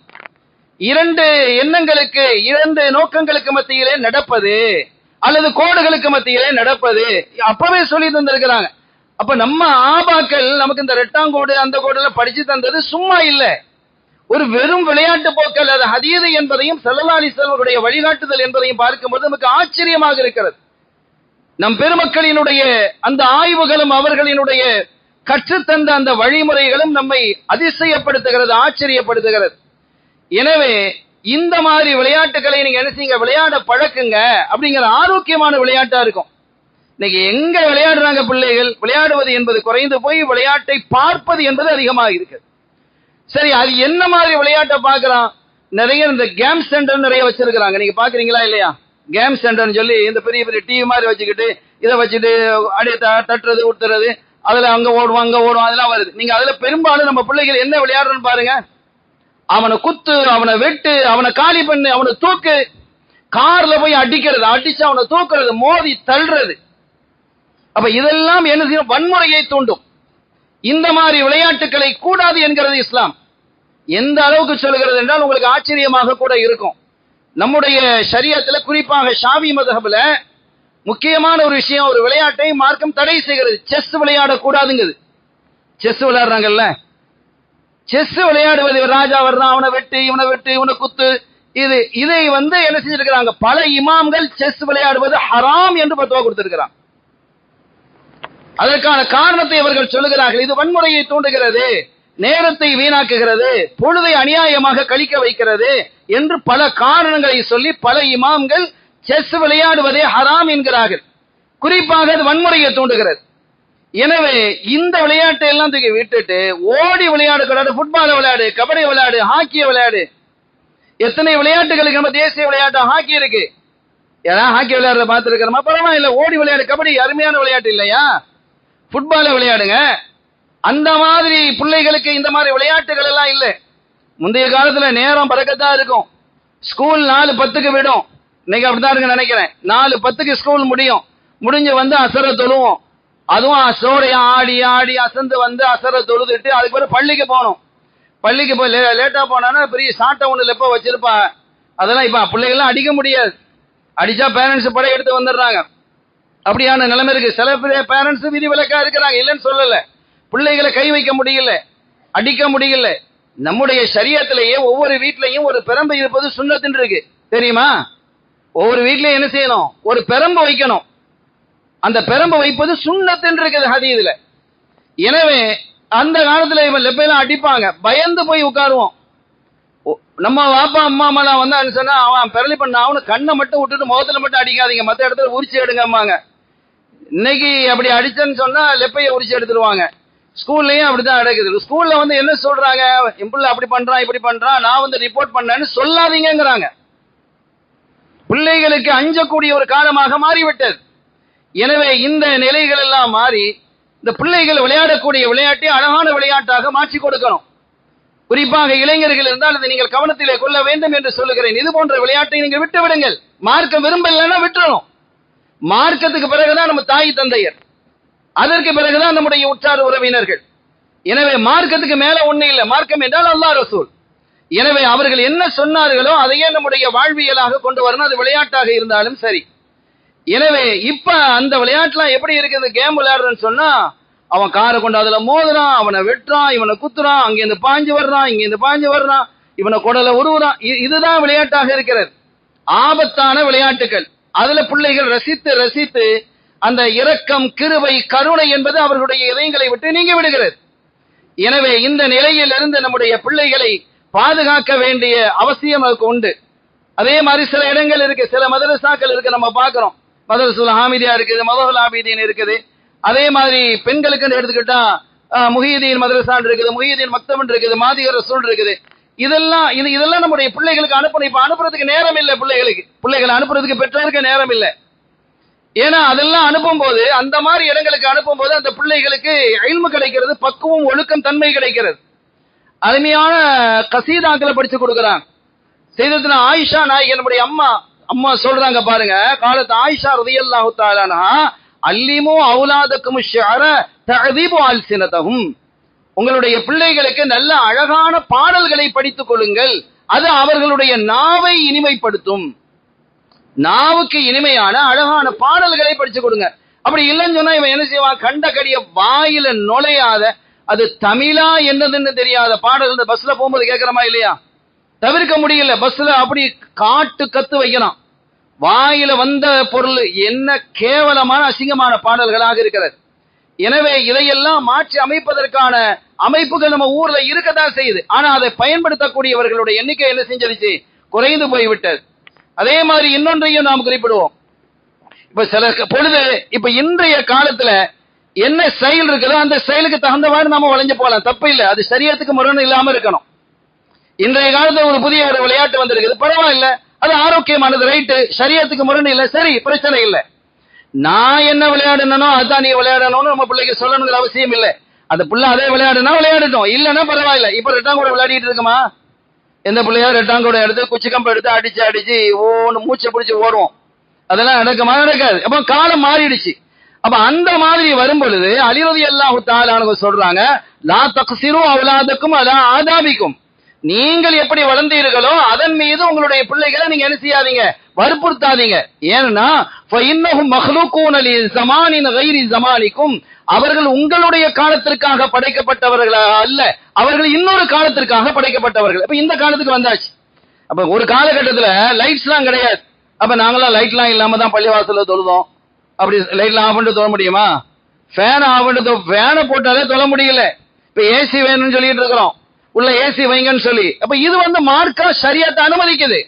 இரண்டு எண்ணங்களுக்கு, இரண்டு நோக்கங்களுக்கு மத்தியிலே நடப்பது, அல்லது கோடுகளுக்கு மத்தியிலே நடப்பது, அப்பவே சொல்லி தந்திருக்கிறாங்க. அப்ப நம்ம ஆபாக்கள் நமக்கு இந்த ரெட்டாங்கோடு அந்த கோடுல படிச்சு தந்தது சும்மா இல்ல, ஒரு வெறும் விளையாட்டு போக்கல். அது ஹதீது என்பதையும் ஸல்லல்லாஹு அலைஹி வஸல்லம் வழிகாட்டுதல் என்பதையும் பார்க்கும்போது நமக்கு ஆச்சரியமாக இருக்கிறது. நம் பெருமக்களினுடைய அந்த ஆய்வுகளும் அவர்களினுடைய கற்றுத்தந்த அந்த வழிமுறைகளும் நம்மை அதிசயப்படுத்துகிறது, ஆச்சரியப்படுத்துகிறது. எனவே இந்த மாதிரி விளையாட்டுகளை நீங்க என்ன செய்யுங்க, விளையாட பழக்குங்க. அப்படிங்கிற ஆரோக்கியமான விளையாட்டா இருக்கும். இன்னைக்கு எங்க விளையாடுறாங்க பிள்ளைகள்? விளையாடுவது என்பது குறைந்து போய் விளையாட்டை பார்ப்பது என்பது அதிகமாக இருக்கு. சரி, அது என்ன மாதிரி விளையாட்டை பார்க்கிறான்? நிறைய இந்த கேம் சென்டர் நிறைய வச்சிருக்கிறாங்க. நீங்க பாக்குறீங்களா இல்லையா? கேம் சென்டர்னு சொல்லி இந்த பெரிய பெரிய டிவி மாதிரி வச்சுக்கிட்டு இதை வச்சுட்டு அப்படியே தட்டுறது ஊத்துறது, அதுல அங்க ஓடுவான் அங்க ஓடுவான் அதெல்லாம் வருது. நீங்க அதுல பெரும்பாலும் நம்ம பிள்ளைகள் என்ன விளையாடுறன்னு பாருங்க. அவனை குத்து, அவனை வெட்டு, அவனை காலி பண்ணு, அவனை தூக்கு, கார்ல போய் அடிக்கிறது, அடிச்சு அவனை தூக்குறது, மோதி தள்ளுறது. அப்ப இதெல்லாம் என்ன செய்யும்? வன்முறையை தூண்டும். இந்த மாதிரி விளையாட்டுகளை கூடாது என்கிறது இஸ்லாம். எந்த அளவுக்கு சொல்கிறது என்றால் உங்களுக்கு ஆச்சரியமாக கூட இருக்கும். நம்முடைய ஷரியத்துல குறிப்பாக ஷாஃபி மذஹப்ல முக்கியமான ஒரு விஷயம், ஒரு விளையாட்டை மார்க்கம் தடை செய்கிறது. செஸ் விளையாடக்கூடாதுங்குது. செஸ் விளையாடுறாங்கல்ல, செஸ் விளையாடுவது, ராஜா வர்றான் அவனை வெட்டு இவனை வெட்டு இவனை குத்து, இதை என்ன செஞ்சிருக்கிறாங்க? பல இமாம்கள் செஸ் விளையாடுவது ஹராம் என்று பத்வா கொடுத்திருக்கிறான். அதற்கான காரணத்தை அவர்கள் சொல்லுகிறார்கள். இது வன்முறையை தூண்டுகிறது, நேரத்தை வீணாக்குகிறது, பொழுதை அநியாயமாக கழிக்க வைக்கிறது என்று பல காரணங்களை சொல்லி பல இமாம்கள் செஸ் விளையாடுவதே ஹராம் என்கிறார்கள். குறிப்பாக அது வன்முறையை தூண்டுகிறது. எனவே இந்த விளையாட்டை எல்லாம் தூக்கி விட்டுட்டு ஓடி விளையாடு, ஃபுட்பால் விளையாடு, கபடி விளையாடு, ஹாக்கிய விளையாடு. எத்தனை விளையாட்டுகளுக்கு நம்ம தேசிய விளையாட்டு ஹாக்கி இருக்கு. யாரா ஹாக்கி விளையாடுறத பார்த்துருக்கிறோமா? பரவாயில்ல, ஓடி விளையாடு. கபடி அருமையான விளையாட்டு இல்லையா? ஃபுட்பால விளையாடுங்க. அந்த மாதிரி பிள்ளைகளுக்கு இந்த மாதிரி விளையாட்டுகள் எல்லாம் இல்லை. முந்தைய காலத்துல நேரம் பறக்கத்தான் இருக்கும். ஸ்கூல் 4:10 விடும். இன்னைக்கு அப்படிதான் இருக்கு நினைக்கிறேன். 4:10 ஸ்கூல் முடியும். முடிஞ்சு அசர தொழுவோம். அதுவும் சோடையா ஆடி ஆடி அசந்து அசர தொழுதுட்டு அதுக்கு பிறகு பள்ளிக்கு போகணும். பள்ளிக்கு போய் லேட்டா போனா பெரிய சாட்டை ஒண்ணு லெப்ப வச்சிருப்பா. அதெல்லாம் இப்ப பிள்ளைகள்லாம் அடிக்க முடியாது. அடிச்சா பேரண்ட்ஸ் படம் எடுத்து வந்துடுறாங்க. அப்படியான நிலைமை இருக்கு. சில பேரண்ட்ஸ் விதி விலக்கா இருக்கிறாங்க, இல்லைன்னு சொல்லல. பிள்ளைகளை கை வைக்க முடியல, அடிக்க முடியல. நம்முடைய ஷரியத்திலேயே ஒவ்வொரு வீட்லையும் ஒரு பிரம்பு இருப்பது சுன்னத்துன்னு இருக்கு, தெரியுமா? ஒவ்வொரு வீட்லயும் என்ன செய்யணும்? ஒரு பிரம்பு வைக்கணும். அந்த பிரம்பு வைப்பது சுன்னத்துன்னு இருக்குது ஹதீஸ்ல. எனவே அந்த காலத்துல இவன் லெப்பையெல்லாம் அடிப்பாங்க, பயந்து போய் உட்காருவோம். நம்ம வாப்பா அம்மா அம்மா சொன்னா அவன் பெரளி பண்ண அவனு கண்ணை மட்டும் விட்டுட்டு முகத்துல மட்டும் அடிக்காதீங்க, மற்ற இடத்துல உரிச்சு எடுங்கம்மாங்க. இன்னைக்கு அப்படி அடிச்சேன்னு சொன்னா லெப்பைய உரிச்சு எடுத்துருவாங்க. ஸ்கூல்லயும் அப்படிதான் நடக்குது. ஸ்கூல்ல என்ன சொல்றாங்க? என் பிள்ளை அப்படி பண்றான் இப்படி பண்றான், நான் ரிப்போர்ட் பண்ணேன்னு சொல்லாதீங்கிறாங்க. பிள்ளைகளுக்கு அஞ்சக்கூடிய ஒரு காலமாக மாறிவிட்டது. எனவே இந்த நிலைகள் எல்லாம் மாறி இந்த பிள்ளைகள் விளையாடக்கூடிய விளையாட்டை அழகான விளையாட்டாக மாற்றி கொடுக்கணும். குறிப்பாக இளைஞர்கள் இருந்தால் அதை நீங்கள் கவனத்திலே கொள்ள வேண்டும் என்று சொல்லுகிறேன். இது போன்ற விளையாட்டை நீங்கள் விட்டு விடுங்கள். மார்க்கம் விரும்பலைன்னா விட்டுறணும். மார்க்கத்துக்கு பிறகுதான் நம்ம தாய் தந்தையர், அதற்கு பிறகுதான் நம்முடைய உற்றார் உறவினர்கள். எனவே மார்க்கத்துக்கு மேல ஒண்ணு இல்லை. மார்க்கம் என்றால் அல்லாஹ் ரசூல். எனவே அவர்கள் என்ன சொன்னார்களோ அதையே நம்முடைய வாழ்வியலாக கொண்டு வரணும், அது விளையாட்டாக இருந்தாலும் சரி. எனவே இப்ப அந்த விளையாட்டுலாம் எப்படி இருக்குது? கேம் விளையாடுறன்னு சொன்னா அவன் காரை கொண்டு அதுல மோதுறான், அவனை வெட்டுறான், இவனை குத்துறான், அங்கிருந்து பாஞ்சு வர்றான், இங்கிருந்து பாஞ்சு வர்றான், இவனை குடலை உருவுறான். இதுதான் விளையாட்டாக இருக்கிறது. ஆபத்தான விளையாட்டுகள். அதுல பிள்ளைகள் ரசித்து ரசித்து அந்த இரக்கம், கிருபை, கருணை என்பது அவர்களுடைய இதயங்களை விட்டு நீங்கி விடுகிறது. எனவே இந்த நிலையில் இருந்து நம்முடைய பிள்ளைகளை பாதுகாக்க வேண்டிய அவசியம் அதுக்கு உண்டு. அதே மாதிரி சில இடங்கள் இருக்கு, சில மதரசாக்கள் இருக்கு, நம்ம பார்க்கிறோம். மதரசுல் ஹாமிதியா இருக்குது, மதஹுல் ஆபிதீன் இருக்குது. அதே மாதிரி பெண்களுக்கு எடுத்துக்கிட்டா முஹியுதீன் மதரசான் இருக்குது, முஹியுதீன் மக்தபன் இருக்குது, மாதிகர் ரசூல் இருக்குது. இதெல்லாம் நம்முடைய பிள்ளைகளுக்கு அனுப்பணும். இப்ப அனுப்புறதுக்கு நேரம் இல்லை. பிள்ளைகளை அனுப்புறதுக்கு பெற்றோருக்கு நேரம் இல்லை. ஏன்னா அதெல்லாம் அனுப்பும் போது, அந்த மாதிரி இடங்களுக்கு அனுப்பும் போது அந்த பிள்ளைகளுக்கு இல்மு கிடைக்கிறது, பக்குவம், ஒழுக்கம், தன்மை கிடைக்கிறது. அருமையான கசீதாக்களை படிச்சு கொடுக்குறாங்க. செய்ததுனா ஆயிஷா நாயகி நம்முடைய அம்மா சொல்றாங்க பாருங்க. காலத்து ஆயிஷா ரலியல்லாஹு தஆலா அன்ஹா அல்லிமு அவுலாதக்கும் ஷிஅர தஅதீபு அல்சினதஹும். உங்களுடைய பிள்ளைகளுக்கு நல்ல அழகான பாடல்களை படித்துக் கொள்ளுங்கள், அது அவர்களுடைய நாவை இனிமைப்படுத்தும். நாவுக்கு இனிமையான அழகான பாடல்களை படிச்சு கொடுங்க. அப்படி இல்லைன்னு சொன்னா இவன் என்ன செய்வான்? கண்டகடிய வாயில நுழையாத, அது தமிழா என்னதுன்னு தெரியாத பாடல் இந்த பஸ்ல போகும்போது கேட்கிறோமா இல்லையா? தவிர்க்க முடியல. பஸ்ல அப்படி காட்டு கத்து வைக்கலாம். வாயில வந்த பொருள் என்ன கேவலமான அசிங்கமான பாடல்களாக இருக்கிறது. எனவே இதையெல்லாம் மாற்றி அமைப்பதற்கான அமைப்புகள் நம்ம ஊர்ல இருக்கத்தான் செய்யுது. ஆனா அதை பயன்படுத்தக்கூடியவர்களுடைய எண்ணிக்கை என்ன செஞ்சிருச்சு? குறைந்து போய்விட்டது. அதே மாதிரி இன்னொன்றையும் நாம் குறிப்பிடுவோம். இப்ப சில பொழுது இப்ப இன்றைய காலத்துல என்ன செயல் இருக்குதோ அந்த செயலுக்கு தகுந்தவாறு நாம வளைஞ்சு போகலாம், தப்பு இல்லை. அது சரியத்துக்கு முரண் இல்லாம இருக்கணும். இன்றைய காலத்துல ஒரு புதிய ஒரு விளையாட்டு வந்திருக்குது, பரவாயில்ல, அது ஆரோக்கியமானது, ரைட்டு, சரியத்துக்கு முரண் இல்ல, சரி, பிரச்சனை இல்லை. நான் என்ன விளையாடணும் அதான் நீ விளையாடணும்னு நம்ம பிள்ளைக்கு சொல்லணுங்கிற அவசியம் இல்லை. அந்த பிள்ளை அதே விளையாடுனா விளையாடட்டும், இல்லைன்னா பரவாயில்ல. இப்ப ரெட்டாங்கூட விளையாடிட்டு இருக்குமா? எந்த பிள்ளையா ரெட்டாங்கூட எடுத்து குச்சி கம்பை எடுத்து அடிச்சு அடிச்சு ஓன்னு மூச்சை பிடிச்சு ஓடுவோம், அதெல்லாம் நடக்குமா? நடக்காது. அப்ப காலம் மாறிடுச்சு. அப்ப அந்த மாதிரி வரும் பொழுது அலி ரலியல்லாஹு தஆலா சொல்றாங்க, லா தக்ஸிரு அவ்லாதக்கும் அலா ஆதாபிக்கும், நீங்கள் எப்படி வளர்ந்தீர்களோ அதன் மீது உங்களுடைய பிள்ளைகளை நீங்க என்ன செய்யாதீங்க, வற்புறுத்தாதீங்க. ஏன்னா ஃபஇன்னஹும் மக்லூகூன லி ஸமானின் கைரி ஸமானிக்கும், அவர்கள் உங்களுடைய காலத்திற்காக படைக்கப்பட்டவர்கள் அல்ல, அவர்கள் இன்னொரு காலத்திற்காக படைக்கப்பட்டவர்கள். அப்ப இந்த காலத்துக்கு வந்தாச்சு. அப்ப ஒரு காலகட்டத்துல லைட்ஸ் எல்லாம் கிடையாது. அப்ப நாங்களாம் லைட் எல்லாம் இல்லாம தான் பள்ளிவாசல்ல தொழுதோம். அப்படி லைட்லாம் ஆஃப் பண்ணிட்டு தொழ முடியுமா? ஃபேன் ஆஃப் பண்ணிட்டு ஃபேனை போட்டாலே தொழ முடியல. இப்ப ஏசி வேணும்னு சொல்லிட்டு இருக்கிறோம், உள்ள ஏசி வைங்கன்னு சொல்லி. அப்ப இது மார்க்கா ஷரியத்தை அனுமதிக்குது.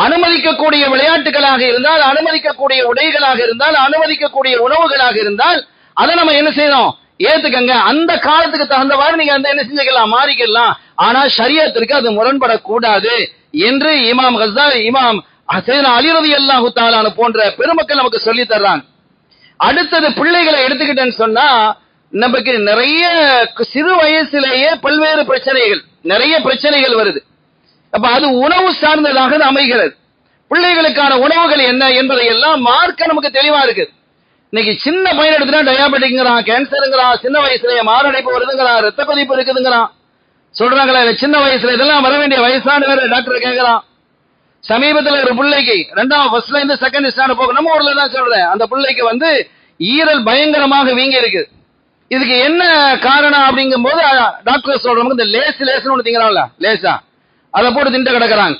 அனுமதிக்கக்கூடிய விளையாட்டுகளாக இருந்தால், அனுமதிக்கக்கூடிய உடைகளாக இருந்தால், அனுமதிக்கக்கூடிய உணவுகளாக இருந்தால் அதை நம்ம என்ன செய்யணும், ஏத்துக்கங்க. அந்த காலத்துக்கு தகுந்தவாறு நீங்க அந்த என்ன செஞ்சுக்கலாம், மாறிக்கலாம். ஆனா ஷரியத்திற்கு அது முரண்படக்கூடாது என்று இமாம் கஸ்ஸாலி, இமாம் சையதுனா அலி ரலியல்லாஹு தஆலா போன்ற பெருமக்கள் நமக்கு சொல்லி தர்றாங்க. அடுத்தது பிள்ளைகளை எடுத்துக்கிட்டேன்னு சொன்னா, நமக்கு நிறைய சிறு வயசிலேயே பல்வேறு பிரச்சனைகள், நிறைய பிரச்சனைகள் வருது. அப்ப அது உணவு சார்ந்ததாக அமைகிறது. பிள்ளைகளுக்கான உணவுகள் என்ன என்பதை எல்லாம் மார்க்க நமக்கு தெளிவா இருக்கு. இன்னைக்கு சின்ன பையன் எடுத்துனா டயாபெட்டிக்ங்கிறான், கேன்சருங்கிறான், சின்ன வயசுலயே மாரடைப்பு வருதுங்கிறான், ரத்த கொதிப்பு இருக்குதுங்கிறான், சொல்றாங்களே சின்ன வயசுல இதெல்லாம் வர வேண்டிய வயசான வேற டாக்டர் கேட்கறான். சமீபத்தில் ஒரு பிள்ளைக்கு ஃபர்ஸ்ட்ல இருந்து செகண்ட் ஸ்டாண்டர்ட் போக, நம்ம ஊர்ல தான் சொல்றேன், அந்த பிள்ளைக்கு ஈரல் பயங்கரமாக வீங்கி இருக்கு. இதுக்கு என்ன காரணம் அப்படிங்கும் போது டாக்டர் சொல்றவங்க இந்த லேஸ்னு ஒண்ணு திங்கறாங்கல்ல, லேசா அதை போட்டு திண்டு கிடக்குறாங்க.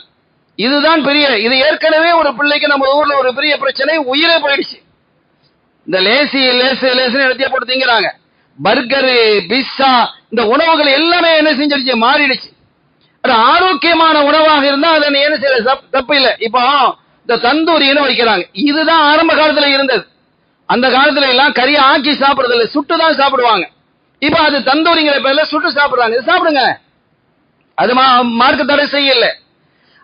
இதுதான் பெரிய, இது ஏற்கனவே ஒரு பிள்ளைக்கு நம்ம ஊர்ல ஒரு பெரிய பிரச்சனை, உயிரே போயிடுச்சு. இந்த லேசு எடுத்தியா போட்டு திங்கிறாங்க. பர்கரு, பிஸ்ஸா, இந்த உணவுகள் எல்லாமே என்ன செஞ்சிருச்சு, மாறிடுச்சு. ஆரோக்கியமான உணவாக இருந்தா அதை என்ன செய்ய தப்பு இல்லை. இப்போ இந்த தந்தூரின்னு வைக்கிறாங்க, இதுதான் ஆரம்ப காலத்துல இருந்தது. அந்த காலத்துல எல்லாம் கறியை ஆக்கி சாப்பிடுறது இல்லை, சுட்டு தான் சாப்பிடுவாங்க. இப்ப அது தந்தூரிங்கிற பேர்ல சுட்டு சாப்பிடுறாங்க. இது சாப்பிடுங்க, அது மார்க்க தடை செய்யல.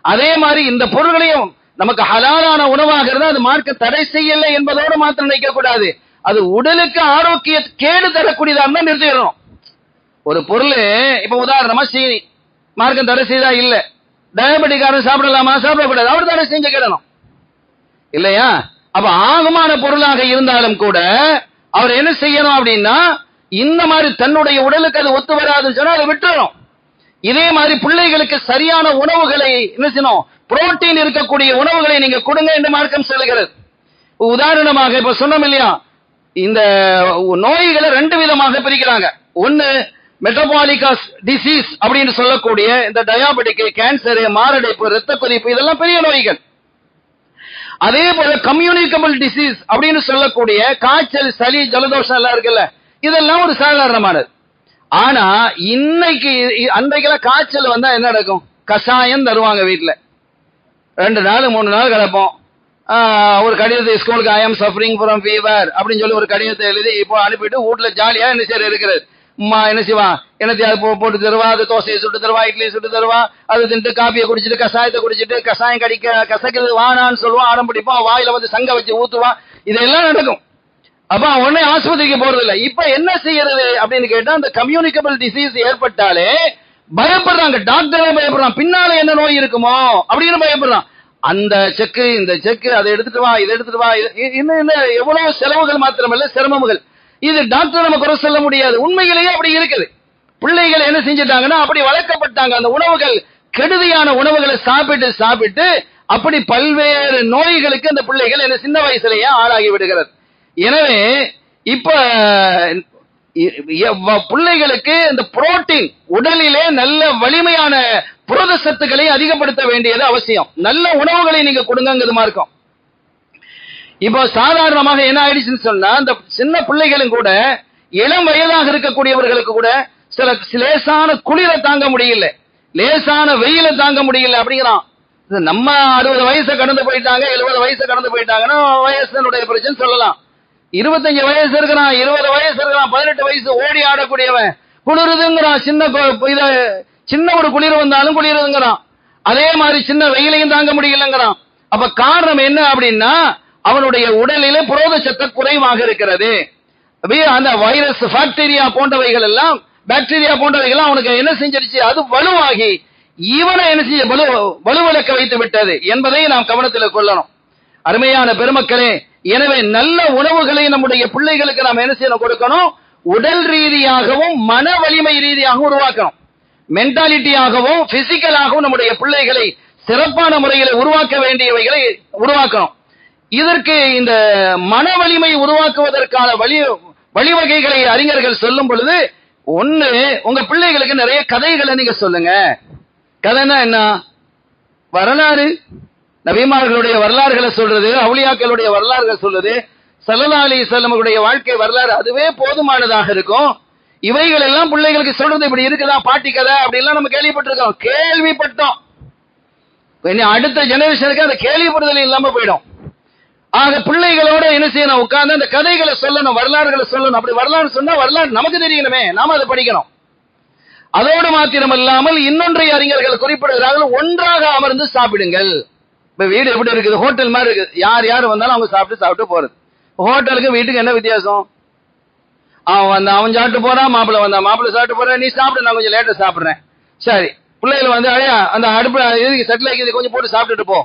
அதே மாதிரி இந்த பொருள்களையும் நமக்கு ஹலாலான உணவாக இருந்தால் அது மார்க்க தடை செய்யல என்பதோடு மாத்திரம் நினைக்க கூடாது, அது உடலுக்கு ஆரோக்கிய கேடு தரக்கூடியதா இருந்தா நிறுத்திடணும். ஒரு பொருள் இப்ப உதாரணமா சீனி மார்க்கம் தடை செய்தா இல்ல, டயபெட்டிக்காரன் சாப்பிடலாமா? சாப்பிடக்கூடாது, அவர் தடை செஞ்சு கிடணும் இல்லையா? அப்ப ஆகுமான பொருளாக இருந்தாலும் கூட அவர் என்ன செய்யணும் அப்படின்னா, இந்த மாதிரி தன்னுடைய உடலுக்கு அது ஒத்து வராதுன்னு சொன்னா அதை விட்டுறணும். இதே மாதிரி பிள்ளைகளுக்கு சரியான உணவுகளை என்ன செய்யணும், புரோட்டீன் இருக்கக்கூடிய உணவுகளை நீங்க கொடுங்க என்று மார்க்கம் சொல்லுகிறது. உதாரணமாக இப்ப சொன்னோம் இல்லையா, இந்த நோய்களை ரெண்டு விதமாக பிரிக்கிறாங்க. ஒன்னு மெட்டபாலிக் டிசீஸ் அப்படின்னு சொல்லக்கூடிய இந்த டயாபெட்டிக், கேன்சர், மாரடைப்பு, ரத்த கொதிப்பு, இதெல்லாம் பெரிய நோய்கள். அதே போல கம்யூனிகபிள் டிசீஸ் அப்படின்னு சொல்லக்கூடிய காய்ச்சல், சளி, ஜலதோஷம் எல்லாம் இருக்குல்ல, இதெல்லாம் ஒரு சாதாரணமானது. ஆனா இன்னைக்கு அன்றைக்கெல்லாம் காய்ச்சல் வந்தா என்ன நடக்கும், கஷாயம் தருவாங்க வீட்டுல, 2 நாள் 3 நாள் கிடப்போம். ஒரு கடிதத்தை ஸ்கூலுக்கு I am suffering from fever அப்படின்னு சொல்லி ஒரு கடிதத்தை எழுதி இப்போ அனுப்பிட்டு வீட்டுல ஜாலியா என்ன செய்ய இருக்கிறது. அம்மா என்ன செய்வா, என்னத்தையாவது போட்டு தருவா, அது தோசையை சுட்டு தருவா, இட்லி சுட்டு தருவா, அது தின்ட்டு காப்பியை குடிச்சிட்டு கஷாயத்தை குடிச்சிட்டு கஷாயம் கசக்கிறது வானான்னு சொல்லுவான், ஆடம் பிடிப்பான், வாயில சங்க வச்சு ஊத்துவான், இதெல்லாம் நடக்கும். அப்ப உடனே ஆஸ்பத்திரிக்கு போறது இல்லை. இப்ப என்ன செய்யறது அப்படின்னு கேட்டா, அந்த கம்யூனிகபிள் டிசீஸ் ஏற்பட்டாலே பயப்படுறாங்க, டாக்டரே பயப்படுறான், பின்னால என்ன நோய் இருக்குமோ அப்படின்னு பயப்படுறான். அந்த செக்கு இந்த செக்கு, அதை எடுத்துட்டு வா, இதை எடுத்துட்டு வா, இன்னும் எவ்வளவு செலவுகள் மாத்திரமல்ல சிரமங்கள். இது டாக்டர் நம்ம குறை சொல்ல முடியாது, உண்மையிலேயே அப்படி இருக்குது. பிள்ளைகள் என்ன செஞ்சுட்டாங்கன்னா அப்படி வளர்க்கப்பட்டாங்க, அந்த உணவுகள் கெடுதியான உணவுகளை சாப்பிட்டு சாப்பிட்டு அப்படி பல்வேறு நோய்களுக்கு அந்த பிள்ளைகள் என்ன சின்ன வயசுலயே ஆளாகி விடுகிறது. எனவே இப்ப பிள்ளைகளுக்கு இந்த புரோட்டீன், உடலிலே நல்ல வலிமையான புரத சத்துக்களை அதிகப்படுத்த வேண்டியது அவசியம். நல்ல உணவுகளை நீங்க கொடுங்கிறது மார்க்கம். இப்போ சாதாரணமாக என்ன ஆயிடுச்சுன்னு சொன்னா, இந்த சின்ன பிள்ளைகளும் கூட, இளம் வயதாக இருக்கக்கூடியவர்களுக்கு கூட சில லேசான குளிரை தாங்க முடியல, லேசான வெயில தாங்க முடியல அப்படிங்கிறான். நம்ம 60 வயசை கடந்து போயிட்டாங்க, 70 வயசை கடந்து போயிட்டாங்கன்னா வயசனுடைய பிரச்சனை சொல்லலாம். 25 வயசு இருக்கிறான், 20 வயசு இருக்கிறான், 18 வயசு ஓடி ஆடக்கூடியவன் குளிருதுங்கிறான், சின்ன இத சின்ன ஒரு குளிர் வந்தாலும் குளிருங்கிறான், அதே மாதிரி சின்ன வெயிலையும் தாங்க முடியலங்கிறான். அப்ப காரணம் என்ன அப்படின்னா அவனுடைய உடலிலே புரதச்சத்து குறைவாக இருக்கிறது. அந்த வைரஸ், பாக்டீரியா போன்றவைகள் எல்லாம், பாக்டீரியா போன்றவைகள் அவனுக்கு என்ன செஞ்சிருச்சு, அது வலுவாகி இவனை என்ன செய்ய வலுவிழக்க வைத்து விட்டது என்பதை நாம் கவனத்தில் கொள்ளணும். அருமையான பெருமக்களே, எனவே நல்ல உணவுகளை நம்முடைய பிள்ளைகளுக்கு நாம் என்ன செய்யணும், கொடுக்கணும். உடல் ரீதியாகவும் மன வலிமை ரீதியாகவும் உருவாக்கணும். மென்டாலிட்டியாகவும் பிசிக்கலாகவும் நம்முடைய பிள்ளைகளை சிறப்பான முறையில் உருவாக்க வேண்டியவைகளை உருவாக்கணும். இதற்கு இந்த மன வலிமை உருவாக்குவதற்கான வழிவகைகளை அறிஞர்கள் சொல்லும் பொழுது, ஒண்ணு, உங்க பிள்ளைகளுக்கு நிறைய கதைகளை நீங்க சொல்லுங்க. கதைன்னா என்ன? வரலாறு, நபிமார்களுடைய வரலாறுகளை சொல்றது, அவுலியாக்களுடைய வரலாறுகளை சொல்றது, ஸல்லல்லாஹு அலைஹி வஸல்லம் வாழ்க்கை வரலாறு, அதுவே போதுமானதாக இருக்கும். இவைகள் எல்லாம் பிள்ளைகளுக்கு சொல்றது இப்படி இருக்குதா பாட்டி கதை அப்படிலாம் நம்ம கேள்விப்பட்டிருக்கோம், கேள்விப்பட்டோம். அடுத்த ஜெனரேஷனுக்கு அந்த கேள்விப்படுதல் இல்லாம போயிடும். ஆக பிள்ளைகளோட என்ன செய்யணும், உட்கார்ந்து அந்த கதைகளை சொல்லணும், வரலாறுகளை சொல்லணும். அப்படி வரலாறு சொன்னா வரலாறு நமக்கு தெரியணுமே, நாம அதை படிக்கணும். அதோடு மாத்திரம் இல்லாமல் இன்னொன்றை அறிஞர்கள் குறிப்பிடுகிறார்கள், ஒன்றாக அமர்ந்து சாப்பிடுங்கள். இப்ப வீடு எப்படி இருக்குது, ஹோட்டல் மாதிரி இருக்குது. யார் யார் வந்தாலும் அவங்க சாப்பிட்டு போறது. ஹோட்டலுக்கு வீட்டுக்கு என்ன வித்தியாசம்? அவன் சாப்பிட்டு போறான், மாப்பிள்ளை சாப்பிட்டு போறேன், நீ சாப்பிடு, நான் கொஞ்சம் லேட்டா சாப்பிடுறேன். சரி, பிள்ளைகள் வந்து அந்த அடுப்பு இதுக்கு செட்டில் ஆக்கி கொஞ்சம் போட்டு சாப்பிட்டுட்டு போ.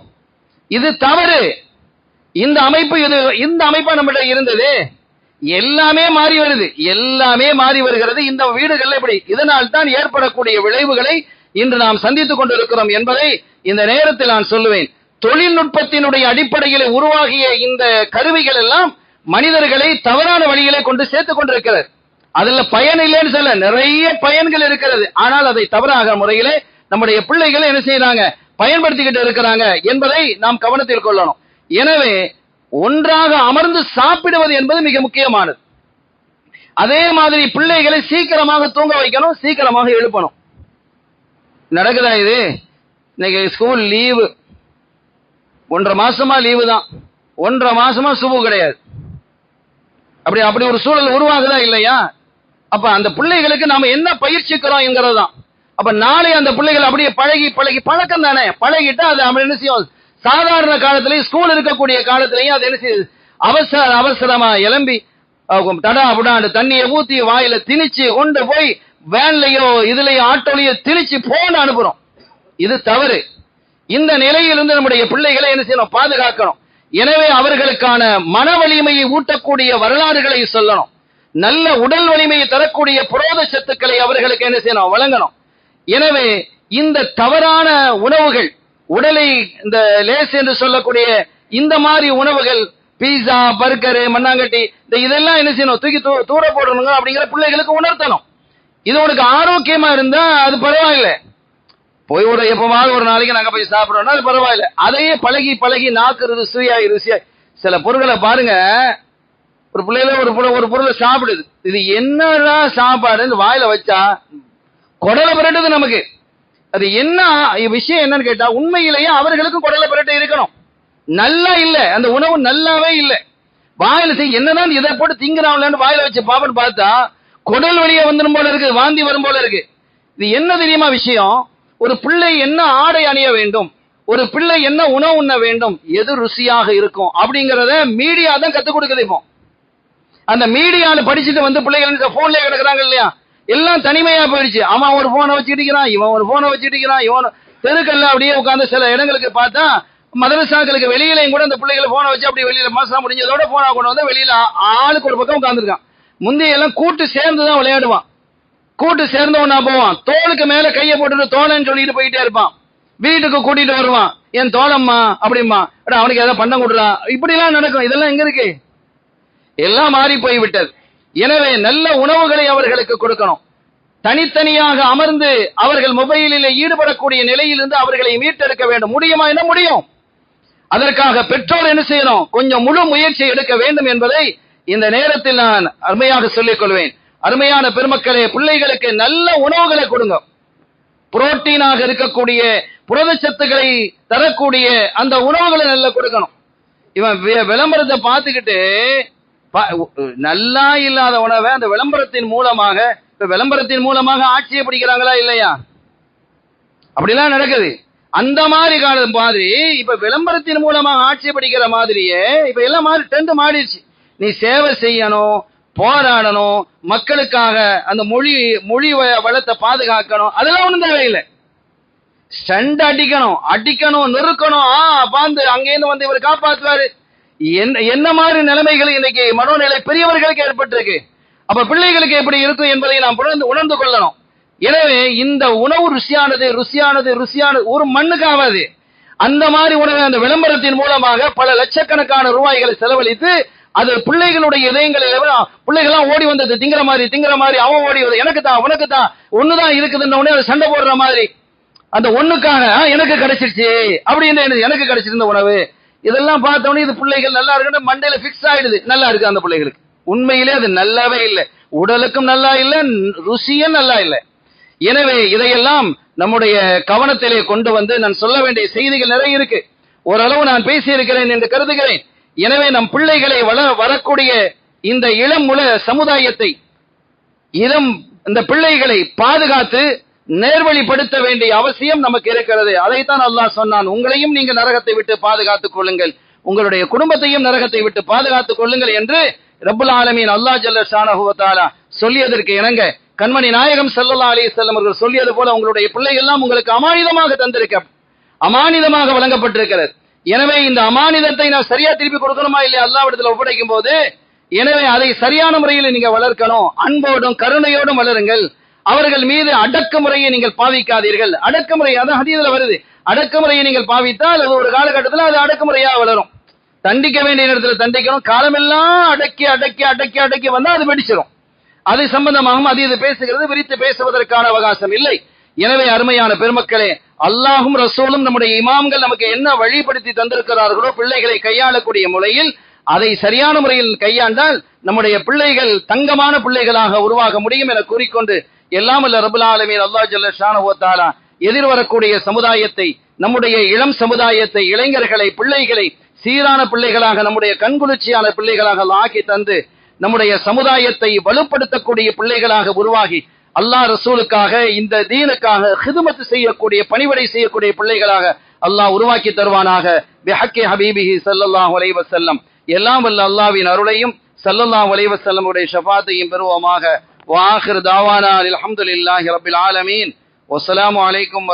இது தவறு. இந்த அமைப்பா நம்மகிட்ட இருந்தது, எல்லாமே மாறி வருது, எல்லாமே மாறி வருகிறது இந்த வீடுகள். எப்படி? இதனால் தான் ஏற்படக்கூடிய விளைவுகளை இன்று நாம் சந்தித்துக் கொண்டிருக்கிறோம் என்பதை இந்த நேரத்தில் நான் சொல்லுவேன். தொழில்நுட்பத்தினுடைய அடிப்படையில் உருவாகிய இந்த கருவிகள் எல்லாம் மனிதர்களை தவறான வழிகளை கொண்டு சேர்த்துக் கொண்டிருக்கிறது. அதுல பயன் இல்லைன்னு சொல்ல, நிறைய பயன்கள் இருக்கிறது. ஆனால் அதை தவறாக முறையிலே நம்முடைய பிள்ளைகளை என்ன செய்யறாங்க, பயன்படுத்திக்கிட்டு இருக்கிறாங்க என்பதை நாம் கவனத்தில் கொள்ளணும். எனவே ஒன்றாக அமர்ந்து சாப்பிடுவது என்பது மிக முக்கியமானது. அதே மாதிரி பிள்ளைகளை சீக்கிரமாக தூங்க வைக்கணும், சீக்கிரமாக எழுப்பணும். நடக்குதா இது? இன்னைக்கு ஸ்கூல் லீவு, 1.5 மாசமா லீவு தான், 1.5 மாசமா சுபு கிடையாது. அப்படி ஒரு சூழல் உருவாகுதா இல்லையா? அப்ப அந்த பிள்ளைகளுக்கு நாம என்ன பயிற்சிக்கிறோம் என்கிறது தான். அப்ப நாளை அந்த பிள்ளைகள் அப்படியே பழக்கம் தானே, பழகிட்டா அது என்ன செய்யும், சாதாரண காலத்திலேயும் ஸ்கூல் இருக்கக்கூடிய காலத்திலையும் அது என்ன செய்யுது, அவசரமா எலம்பி தடா புடாண்டு தண்ணியை ஊத்தி வாயில திணிச்சு கொண்டு போய் வேன்லயோ இதுலயோ ஆட்டோலயோ திணிச்சு போன அனுப்புறோம். இது தவறு. இந்த நிலையிலிருந்து நம்முடைய பிள்ளைகளை என்ன செய்யணும், பாதுகாக்கணும். எனவே அவர்களுக்கான மன வலிமையை ஊட்டக்கூடிய வரலாறுகளை சொல்லணும். நல்ல உடல் வலிமையை தரக்கூடிய புரோத சத்துக்களை அவர்களுக்கு என்ன செய்யணும், வழங்கணும். எனவே இந்த தவறான உணவுகள், உடலை இந்த லேஸ் என்று சொல்லக்கூடிய இந்த மாதிரி உணவுகள், பீஸா, பர்கரு, மண்ணாங்கட்டி, இதெல்லாம் என்ன செய்யணும், தூக்கி தூர போடணுங்க அப்படிங்கிற பிள்ளைகளுக்கு உணர்த்தணும். இது உனக்கு ஆரோக்கியமா இருந்தா அது பரவாயில்லை. போய் எப்பவாவது ஒரு நாளைக்கு நாங்க போய் சாப்பிடறோம்னா அது பரவாயில்ல. அதையே பழகி நாக்கு ருசியாய் சில பொருட்களை பாருங்க, ஒரு பிள்ளைல ஒரு பொருளை சாப்பிடுது, இது என்னடா சாப்பாடு வாயில வச்சா குடலை புரட்டுது நமக்கு. அது என்ன விஷயம் என்னன்னு கேட்டா, உண்மையிலேயே அவர்களுக்கும் குடலை புரட்டு இருக்கணும். நல்லா இல்ல, அந்த உணவு நல்லாவே இல்லை. வாயில என்னதான் இதை போட்டு திங்கிறாங்கன்னு வாயில வச்சு பாப்பன்னு பார்த்தா குடல் வழியா வந்துடும் போல இருக்கு, வாந்தி வரும் போல இருக்கு. இது என்ன தெரியுமா விஷயம்? ஒரு பிள்ளை என்ன ஆடை அணிய வேண்டும், ஒரு பிள்ளை என்ன உணவு உண்ண வேண்டும், எது ருசியாக இருக்கும் அப்படிங்கறத மீடியா தான் கத்துக் கொடுக்குது. இப்போ அந்த மீடியால படிச்சுட்டு வந்து பிள்ளைகள் போன்லயே கிடக்குறாங்க இல்லையா, எல்லாம் தனிமையா போயிடுச்சு. அவன் ஒரு போனை வச்சுக்கிட்டு, இவன் ஒரு போனை வச்சுக்கிட்டு, இவன் தெருக்கல்ல அப்படியே உட்கார்ந்து சில இடங்களுக்கு பார்த்தா மதரசாக்களுக்கு வெளியிலையும் கூட அந்த பிள்ளைகளை போனை வச்சு அப்படி வெளியில மாசம் முடிஞ்சதோட போனா கொண்டு வந்து வெளியில ஆளுக்கு ஒரு பக்கம் உட்கார்ந்துருக்கான். முந்தையெல்லாம் கூட்டு சேர்ந்துதான் விளையாடுவான், கூட்டு சேர்ந்தவனா போவான், தோளுக்கு மேல கையை போட்டுட்டு தோழன்னு சொல்லிட்டு போயிட்டே இருப்பான். வீட்டுக்கு கூட்டிட்டு வருவான், என் தோழம்மா அப்படிமா, அவனுக்கு ஏதாவது பண்ண கொடுறா, இப்படி எல்லாம் நடக்கும். இதெல்லாம் எங்க இருக்கு? எல்லாம் மாறி போய்விட்டது. எனவே நல்ல உணவுகளை அவர்களுக்கு கொடுக்கணும். தனித்தனியாக அமர்ந்து அவர்கள் மொபைலில் ஈடுபடக்கூடிய நிலையிலிருந்து அவர்களை மீட்டெடுக்க வேண்டும். முடியுமா? என்ன முடியும்? அதற்காக பெற்றோர் என்ன செய்யணும், கொஞ்சம் முழு முயற்சி எடுக்க வேண்டும் என்பதை இந்த நேரத்தில் நான் அருமையாக சொல்லிக் கொள்வேன். அருமையான பெருமக்களே, பிள்ளைகளுக்கு நல்ல உணவுகளை கொடுங்க. புரோட்டீனாக இருக்கக்கூடிய புரதச்சத்துக்களை தரக்கூடிய அந்த உணவுகளை நல்லா கொடுக்கணும். இவன் விளம்பரத்தை பார்த்துக்கிட்டு நல்லா இல்லாத உணவை அந்த விளம்பரத்தின் மூலமாக ஆட்சியை பிடிக்கிறாங்களா இல்லையா? அப்படிலாம் நடக்குது. அந்த மாதிரி காலம் மாதிரி இப்ப விளம்பரத்தின் மூலமாக ஆட்சேபிக்கிற மாதிரியே இப்ப எல்லாம் மாறி ட்ரெண்ட் மாறிடுச்சு. நீ சேவை செய்யணும், போராடணும், மக்களுக்காக அந்த மொழி வளத்தை பாதுகாக்கணும், அதெல்லாம் ஒண்ணும் தேவையில்லை. ஸ்டண்ட் அடிக்கணும், நொறுக்கணும், பாந்து அங்கேருந்து வந்து இவர் காப்பாற்றுவாரு. என்ன மாதிரி நிலைமைகள் இன்னைக்கு மனோநிலை பெரியவர்களுக்கு ஏற்பட்டிருக்கு. அப்ப பிள்ளைகளுக்கு எப்படி இருக்கும் என்பதை நாம் உணர்ந்து கொள்ளணும். எனவே இந்த உணவு ருசியானது ஒரு மண்ணுக்கு ஆகாது. அந்த மாதிரி உணவை அந்த விளம்பரத்தின் மூலமாக பல லட்சக்கணக்கான ரூபாய்களை செலவழித்து அது பிள்ளைகளுடைய இதயங்களில் பிள்ளைகள்லாம் ஓடி வந்தது திங்கிற மாதிரி அவன் ஓடி வந்து எனக்கு தான் உனக்கு தான் ஒண்ணுதான் இருக்குதுன்னு உடனே சண்டை போடுற மாதிரி அந்த ஒண்ணுக்காக எனக்கு கிடைச்சிருச்சு அப்படின்னு எனக்கு கிடைச்சிருந்த உணவு இதெல்லாம் பார்த்தோன்னே இது பிள்ளைகள் நல்லா இருக்குன்னு மண்டையில பிக்ஸ் ஆயிடுது. நல்லா இருக்கு அந்த பிள்ளைகளுக்கு. உண்மையிலே அது நல்லாவே இல்லை, உடலுக்கும் நல்லா இல்லை, ருசியும் நல்லா இல்லை. எனவே இதையெல்லாம் நம்முடைய கவனத்திலே கொண்டு வந்து நான் சொல்ல வேண்டிய செய்திகள் நிறைய இருக்கு. ஓரளவு நான் பேசியிருக்கிறேன் என்று கருதுகிறேன். எனவே நம் பிள்ளைகளை வரக்கூடிய இந்த இளம் சமுதாயத்தை இந்த பிள்ளைகளை பாதுகாத்து நேர்வழிப்படுத்த வேண்டிய அவசியம் நமக்கு இருக்கிறது. அதைத்தான் அல்லாஹ் சொன்னான், உங்களையும் நீங்கள் நரகத்தை விட்டு பாதுகாத்துக் கொள்ளுங்கள், உங்களுடைய குடும்பத்தையும் நரகத்தை விட்டு பாதுகாத்துக் கொள்ளுங்கள் என்று ரப்புல் ஆலமீன் அல்லாஹ் ஜல்ல ஷானஹு வ தஆலா சொல்லியதற்கு இணங்க கண்மணி நாயகம் ஸல்லல்லாஹு அலைஹி வஸல்லம் அவர்கள் சொல்லியது போல உங்களுடைய பிள்ளைகள் எல்லாம் உங்களுக்கு அமானிதமாக வழங்கப்பட்டிருக்கிறது. எனவே இந்த அமானிதத்தை நான் சரியா திருப்பி கொடுக்கணுமா இல்லையா அல்லாஹ்விடத்தில் ஒப்படைக்கும் போது, எனவே அதை சரியான முறையில் நீங்க வளர்க்கணும். அன்போடும் கருணையோடும் வளருங்கள். அவர்கள் மீது அடக்குமுறையை நீங்கள் பாவிக்காதீர்கள். அடக்குமுறை அதான் ஹதீஸ்ல வருது. அடக்குமுறையை நீங்கள் பாவித்தால் அது ஒரு காலகட்டத்தில் அது அடக்குமுறையா வளரும். தண்டிக்க வேண்டிய நேரத்தில் தண்டிக்கணும். காலமெல்லாம் அடக்கி வந்தா அது வெடிச்சிடும். அது சம்பந்தமாகவும் அது பேசுகிறது, விரித்து பேசுவதற்கான அவகாசம் இல்லை. எனவே அருமையான பெருமக்களே, அல்லாஹும் ரசூலும் நம்முடைய இமாம்கள் நமக்கு என்ன வழிபடுத்தி தந்திருக்கிறார்களோ பிள்ளைகளை கையாளக்கூடிய முறையில் அதை சரியான முறையில் கையாண்டால் நம்முடைய பிள்ளைகள் தங்கமான பிள்ளைகளாக உருவாக முடியும் என கூறிக்கொண்டு எல்லாம் அல்ல ரப்புல் ஆலமீன் அல்லாஹ் ஜல்ல ஷானஹு வ தஆலா எதிர்வரக்கூடிய சமுதாயத்தை, நம்முடைய இளம் சமுதாயத்தை, இளைஞர்களை, பிள்ளைகளை சீரான பிள்ளைகளாக, நம்முடைய கண்குளிர்ச்சியான பிள்ளைகளாக ஆக்கி தந்து நம்முடைய சமுதாயத்தை வலுப்படுத்தக்கூடிய பிள்ளைகளாக உருவாகி அல்லாஹ் ரசூலுக்காக இந்த தீனுக்காக ஹிதுமத் செய்யக்கூடிய பணிவிடை செய்யக்கூடிய பிள்ளைகளாக அல்லாஹ் உருவாக்கி தருவானாக. பிஹக்கி ஹபீபிஹி ஸல்லல்லாஹு அலைஹி வஸல்லம். எல்லாம் வல்ல அல்லாஹ்வின் அருளையும் ஸல்லல்லாஹு அலைஹி வஸல்லம் உடைய ஷஃபாத்தையும் பெறுவோமாக. வ ஆகிர் தாவானா அல்ஹம்துலில்லாஹி ரப்பில் ஆலமீன். வஸ்ஸலாமு அலைக்கும்.